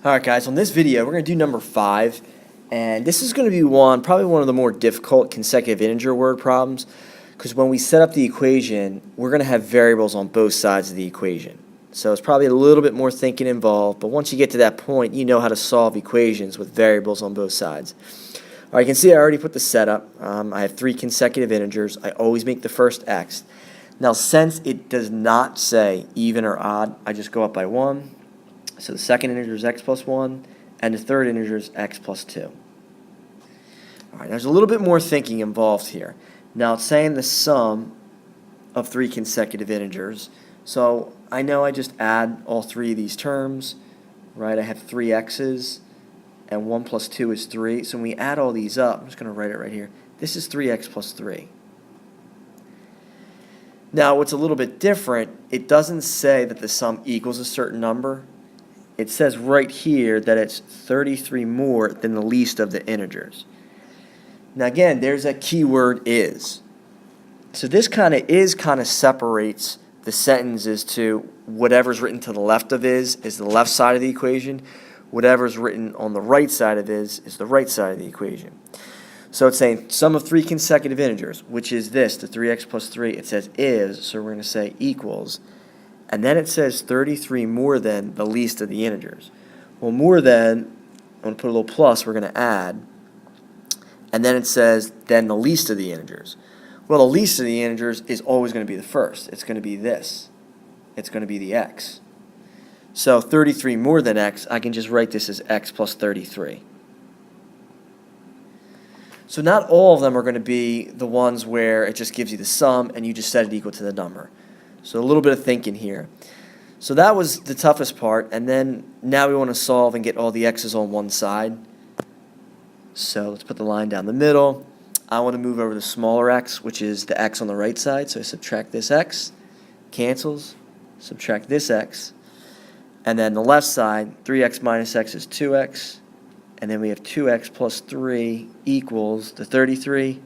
Alright guys, on this video we're going to do number 5, and this is going to be probably one of the more difficult consecutive integer word problems, because when we set up the equation we're going to have variables on both sides of the equation. So it's probably a little bit more thinking involved, but once you get to that point you know how to solve equations with variables on both sides. Alright, you can see I already put the setup. I have 3 consecutive integers. I always make the first x. Now since it does not say even or odd, I just go up by 1. So the second integer is x plus 1, and the third integer is x plus 2. All right, there's a little bit more thinking involved here. Now it's saying the sum of 3 consecutive integers. So I know I just add all 3 of these terms, right? I have 3 x's, and 1 plus 2 is 3. So when we add all these up, I'm just going to write it right here. This is 3x plus 3. Now what's a little bit different, it doesn't say that the sum equals a certain number. It says right here that it's 33 more than the least of the integers. Now again, there's that keyword is. So this kind of separates the sentences to whatever's written to the left of is the left side of the equation. Whatever's written on the right side of is the right side of the equation. So it's saying sum of 3 consecutive integers, which is this, the 3x plus 3. It says is, so we're going to say equals. And then it says 33 more than the least of the integers. Well, more than, I'm going to put a little plus, we're going to add. And then it says then the least of the integers. Well, the least of the integers is always going to be the first. It's going to be this. It's going to be the x. So 33 more than x, I can just write this as x plus 33. So not all of them are going to be the ones where it just gives you the sum and you just set it equal to the number. So a little bit of thinking here. So that was the toughest part, and then now we want to solve and get all the x's on one side. So let's put the line down the middle. I want to move over the smaller x, which is the x on the right side. So I subtract this x, cancels, subtract this x, and then the left side, 3x minus x is 2x, and then we have 2x plus 3 equals the 33.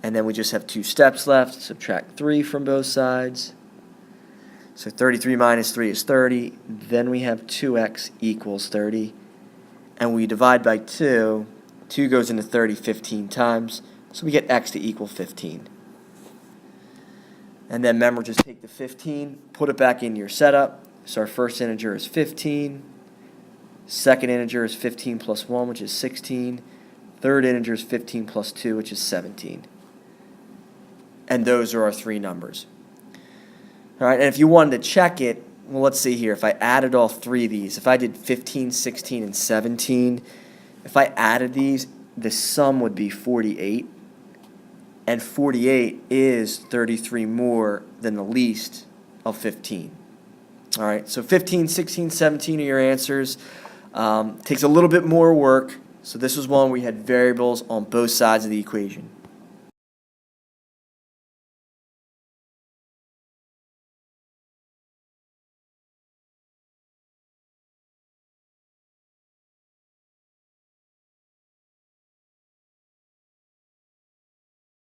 And then we just have 2 steps left. Subtract 3 from both sides. So 33 minus 3 is 30. Then we have 2x equals 30. And we divide by 2. 2 goes into 30 15 times. So we get x to equal 15. And then remember, just take the 15, put it back in your setup. So our first integer is 15. Second integer is 15 plus 1, which is 16. Third integer is 15 plus 2, which is 17. And those are our 3 numbers. All right, and if you wanted to check it, well, let's see here. If I added all 3 of these, if I did 15, 16, and 17, if I added these, the sum would be 48. And 48 is 33 more than the least of 15. All right, so 15, 16, 17 are your answers. Takes a little bit more work. So this was one where we had variables on both sides of the equation.